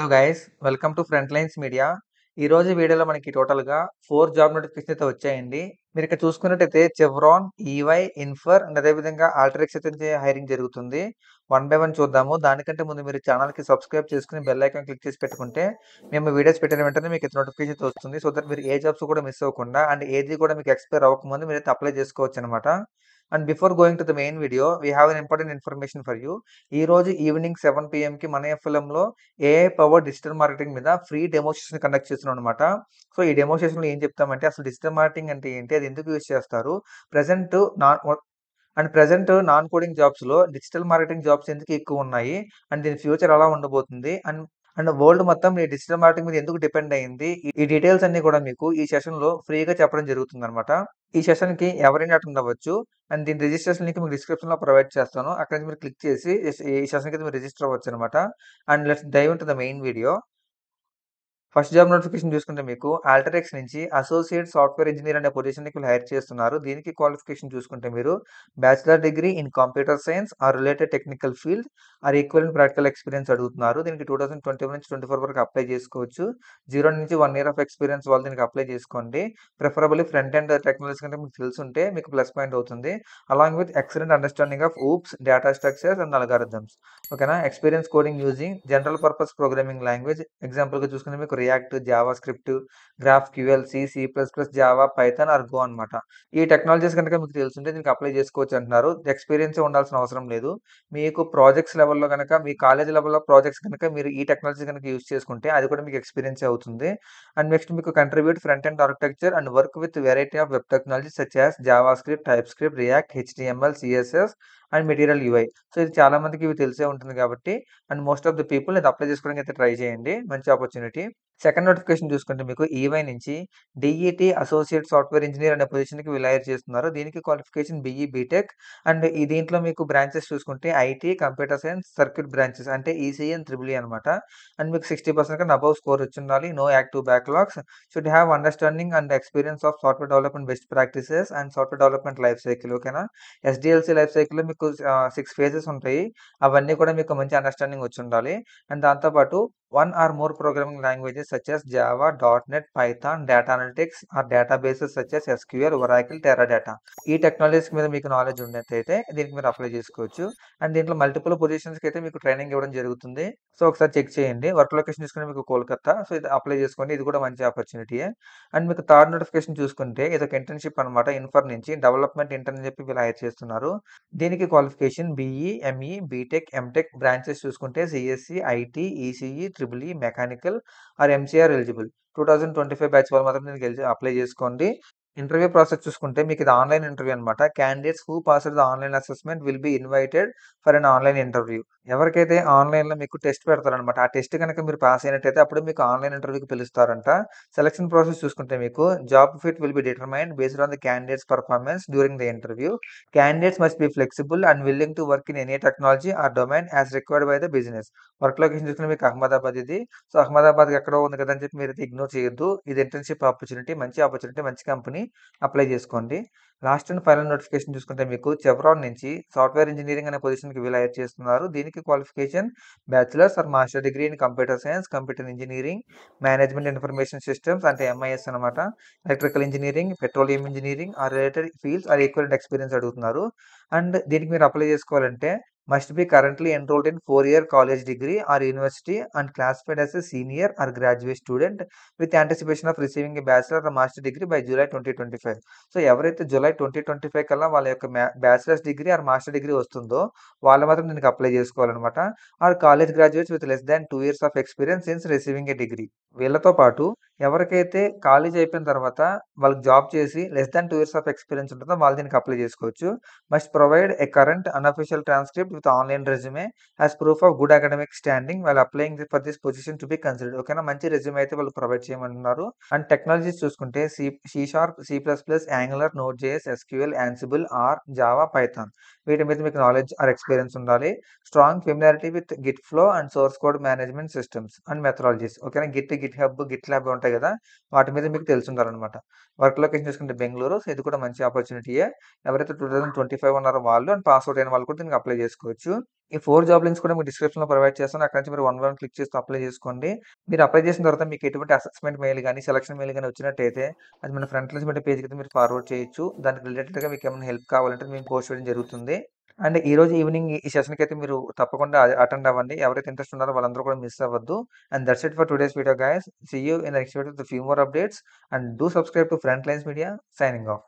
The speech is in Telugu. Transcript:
Hello guys, welcome to Front Lines media. ఈ రోజు వీడియోలో మనకి టోటల్‌గా 4 జాబ్ నోటిఫికేషన్స్ అయితే వచ్చాయండి. మీరు ఇక్కడ చూసుకున్నట్టయితే చెవ్రాన్, ఈవై, ఇన్ఫర్ అండ్ అదేవిధంగా ఆల్టెరిక్స్ అయితే హైరింగ్ జరుగుతుంది. వన్ బై వన్ చూద్దాము. దానికంటే ముందు మీరు ఛానల్‌కి సబ్స్క్రైబ్ చేసుకొని బెల్ ఐకాన్ క్లిక్ చేసి పెట్టుకుంటే మేము వీడియోస్ పెట్టిన వెంటనే మీకు నోటిఫికేషన్ అయితే వస్తుంది. సో దట్ మీరు ఏ జాబ్స్ కూడా మిస్ అవ్వకుండా అండ్ ఏది కూడా మీకు ఎక్స్‌పైర్ అవ్వకముందు మీరైతే అప్లై చేసుకోవచ్చనమాట. And before going to the main video, we have an important information for you. ఈ రోజు ఈవినింగ్ 7 పీఎంకి మన ఎఫ్ఎంలో ఏఐ పవర్ డిజిటల్ మార్కెటింగ్ మీద ఫ్రీ డెమో సెషన్ కండక్ట్ చేస్తున్నాం అనమాట. సో ఈ డెమో సెషన్‌లో ఏం చెప్తామంటే అసలు డిజిటల్ మార్కెటింగ్ అంటే ఏంటి? అది ఎందుకు యూజ్ చేస్తారు? ప్రెజెంట్ నాన్ నాన్ కోడింగ్ జాబ్స్‌లో డిజిటల్ మార్కెటింగ్ జాబ్స్ ఎందుకు ఎక్కువున్నాయి? అండ్ దీని ఫ్యూచర్ ఎలా ఉండబోతుంది? అండ్ అండ్ వరల్డ్ మొత్తం ఈ డిజిటల్ మార్కెటింగ్ మీద ఎందుకు డిపెండ్ అయింది? ఈ డీటెయిల్స్ అన్నీ కూడా మీకు ఈ సెషన్‌లో ఫ్రీగా చెప్పడం జరుగుతుందనమాట. ఈ సెషన్‌కి ఎవరైనా అటెండ్ అవ్వచ్చు. అండ్ దీని రిజిస్ట్రేషన్ లింక్ మీకు డిస్క్రిప్షన్‌లో ప్రొవైడ్ చేస్తాను. అక్కడి నుంచి మీరు క్లిక్ చేసి ఈ సెషన్‌కి మీరు రిజిస్టర్ అవ్వచ్చనమాట. And let's dive into the main video. First job notification చూసుకుంటే మీకు ఆల్టెరెక్స్ నుంచి అసోసియేట్ సాఫ్ట్‌వేర్ ఇంజినీర్ అనే పొజిషన్‌కి వీళ్ళు హైర్ చేస్తున్నారు. దీనికి క్వాలిఫికేషన్ చూసుకుంటే మీరు bachelor degree in computer science or related technical field or equivalent practical experience అడుగుతున్నారు. దీనికి 2021-24 వరకు అప్లై చేసుకోవచ్చు. 0 నుంచి 1 ఇయర్ ఆఫ్ ఎక్స్‌పీరియన్స్ వాళ్ళు దీనికి అప్లై చేసుకోండి. ప్రిఫరబుల్లీ ఫ్రంట్ ఎండ్ టెక్నాలజీస్ కంటే మీకు తెలిసుంటే మీకు ప్లస్ పాయింట్ అవుతుంది. Along with excellent understanding of OOPS, data structures and algorithms. ఓకేనా? Experience coding using general purpose programming language ఎగ్జాంపుల్‌గా చూసుకుంటే మీకు React, JavaScript, GraphQL, C plus plus, Java, Python or Go అనమాట. ఈ టెక్నాలజీస్ గనుక మీకు తెలిసుంటే దీనికి అప్లై చేసుకోవచ్చు అంటున్నారు. ఎక్స్‌పీరియన్సే ఉండాల్సిన అవసరం లేదు. మీకు ప్రాజెక్ట్స్ లెవెల్‌లో గనక మీ కాలేజ్ లెవెల్‌లో ప్రాజెక్ట్స్ గనక మీరు ఈ టెక్నాలజీ గనక యూజ్ చేసుకుంటే అది కూడా మీకు ఎక్స్‌పీరియన్సే అవుతుంది. అండ్ నెక్స్ట్ మీకు contribute front end architecture and work with variety of web technologies such as JavaScript, TypeScript, React, HTML, CSS and material UI. So ఇది చాలా మందికి ఇవి తెలిసే ఉంటుంది కాబట్టి and most of the people ఇది అప్లై చేసుకోవడానికి అయితే ట్రై చేయండి. మంచి ఆపర్చునిటీ. సెకండ్ నోటిఫికేషన్ చూసుకుంటే మీకు ఈవై నుంచి డీఈటీ అసోసియేట్ సాఫ్ట్‌వేర్ ఇంజినీర్ అనే పొజిషన్‌కి వీళ్ళు హైర్ చేస్తున్నారు. దీనికి క్వాలిఫికేషన్ బీఈ, బీటెక్ అండ్ దీంట్లో మీకు బ్రాంచెస్ చూసుకుంటే IT, computer science, circuit branches అంటే ఈసీఈ అండ్ త్రిబుల్ ఈ అనమాట. అండ్ మీకు 60% కన్నా అబోవ్ స్కోర్ వచ్చుండాలి. No active backlogs. Should have understanding and experience of software development best practices and software development life cycle. ఓకేనా? ఎస్‌డీఎల్‌సీ లైఫ్ సైకిల్‌లో మీకు 6 ఫేజెస్ ఉంటాయి. అవన్నీ కూడా మీకు మంచి అండర్‌స్టాండింగ్ వచ్చుండాలి. అండ్ దాంతో పాటు 1 or more programming languages such as Java, dot net, Python, data analytics or databases such as SQL, Oracle, Teradata. ఈ టెక్నాలజీస్ మీద మీకు నాలెడ్జ్ ఉన్నట్టయితే దీనికి మీరు అప్లై చేసుకోవచ్చు. అండ్ దీంట్లో మల్టిపుల్ పొజిషన్స్‌కి అయితే మీకు ట్రైనింగ్ ఇవ్వడం జరుగుతుంది. సో ఒకసారి చెక్ చేయండి. వర్క్ లొకేషన్ చూసుకుంటే మీకు కోల్‌కత్తా. సో ఇది అప్లై చేసుకోండి. ఇది కూడా మంచి ఆపర్చునిటీయే. అండ్ మీకు థర్డ్ నోటిఫికేషన్ చూసుకుంటే ఇదొక ఇంటర్న్‌షిప్ అనమాట. ఇన్ఫర్ నుంచి డెవలప్‌మెంట్ ఇంటర్న్ అని చెప్పి వీళ్ళు హైర్ చేస్తున్నారు. దీనికి qualification BE, ME, BTech, MTech branches చూసుకుంటే CSE, IT, ECE, triple E, mechanical or MCR eligible. 2025 batch వాళ్ళు మాత్రం దీనికి అప్లై చేసుకోండి. ఇంటర్వ్యూ ప్రాసెస్ చూసుకుంటే మీకు ఇది ఆన్‌లైన్ ఇంటర్వ్యూ అనమాట. Candidates who passed the online assessment will be invited for an online interview. ఎవరికైతే ఆన్‌లైన్‌లో మీకు టెస్ట్ పెడతారనమాట. ఆ టెస్ట్ గనక మీరు పాస్ అయినట్టయితే అప్పుడు మీకు ఆన్‌లైన్ ఇంటర్వ్యూకి పిలుస్తారంట. సెలక్షన్ ప్రాసెస్ చూసుకుంటే మీకు job fit will be determined based on the candidates performance during the interview. Candidates must be flexible and willing to work in any technology or domain as required by the business. Work location చూసుకుంటే మీకు అహ్మదాబాద్ ఇది. సో అహ్మదాబాద్ ఎక్కడో ఉంది కదా అని చెప్పి మీరైతే ఇగ్నోర్ చేయొద్దు. ఇది ఇంటర్న్‌షిప్ ఆపర్చునిటీ, మంచి కంపెనీ. అప్లై చేసుకోండి. లాస్ట్ అండ్ ఫైనల్ నోటిఫికేషన్ చూసుకుంటే మీకు చెవ్రాన్ నుంచి సాఫ్ట్‌వేర్ ఇంజినీరింగ్ అనే పొజిషన్‌కి వీళ్ళు హైర్ చేస్తున్నారు. దీనికి qualification bachelors or master degree in computer science, computer engineering, management information systems అంటే ఎంఐఎస్ అనమాట. Electrical engineering, petroleum engineering or related fields or equivalent experience అడుగుతున్నారు. అండ్ దీనికి మీరు అప్లై చేసుకోవాలంటే must be currently enrolled in 4 year college degree or university and classified as a senior or graduate student with anticipation of receiving a bachelor or master degree by July 2025. So ఎవరైతే జూలై 2025 కల్లా వాళ్ళ యొక్క bachelor's degree or master degree వస్తుందో వాళ్ళు మాత్రం దీనికి అప్లై చేసుకోవాలనమాట. Or college graduates with less than 2 years of experience since receiving a degree. వీళ్ళతో పాటు ఎవరికైతే కాలేజ్ అయిపోయిన తర్వాత వాళ్ళకి జాబ్ చేసి less than 2 years of experience ఉంటుందో వాళ్ళు దీనికి అప్లై చేసుకోవచ్చు. Must provide a current unofficial transcript with online resume as proof of good academic standing while applying for this position to be considered. ఓకేనా? మంచి రెజ్యూమే అయితే వాళ్ళు ప్రొవైడ్ చేయమంటున్నారు. అండ్ టెక్నాలజీస్ చూసుకుంటే C sharp, C plus plus, Angular, Node JS, SQL, Ansible, R, Java, Python వీటి మీద మీకు నాలెడ్జ్ ఆర్ ఎక్స్‌పీరియన్స్ ఉండాలి. Strong familiarity with Git flow and source code management systems and methodologies. ఓకేనా? గిట్ హబ్, గిట్ ల్యాబ్ ఉంటాయి కదా! వాటి మీద మీకు తెలిసుండాలనమాట. వర్క్ లొకేషన్ చూసుకుంటే బెంగుళూరు. సో ఇది కూడా మంచి ఆపర్చునిటీయే. ఎవరైతే 2025 ఉన్నారో వాళ్ళు అండ్ పాస్ ఔట్ అయిన వాళ్ళు కూడా దీనికి అప్లై చేసుకోవచ్చు. ఈ 4 జాబ్ లింక్స్ కూడా మీకు డిస్క్రిప్షన్‌లో ప్రొవైడ్ చేస్తాను. అక్కడి నుంచి మీరు వన్ బై వన్ క్లిక్ చేస్తూ అప్లై చేసుకోండి. మీరు అప్లై చేసిన తర్వాత మీకు ఎటువంటి అసెస్మెంట్ మెయిల్ గాని, సెలక్షన్ మెయిల్ గాని వచ్చినట్టయితే అది మన ఫ్రంట్ నుంచి పేజ్‌కైతే మీరు ఫార్వర్డ్ చేయొచ్చు. దానికి రిలేటెడ్‌గా మీకేమైనా హెల్ప్ కావాలంటే మేము పోస్ట్ చేయడం జరుగుతుంది. అండ్ ఈరోజు ఈవినింగ్ ఈ సెషన్‌కైతే మీరు తప్పకుండా అటెండ్ అవ్వండి. ఎవరైతే ఇంట్రెస్ట్ ఉన్నారో వాళ్ళందరూ కూడా మిస్ అవ్వద్దు. And that's it for today's video guys. See you in the next video with few more updates and do subscribe to Front Lines Media. Signing of.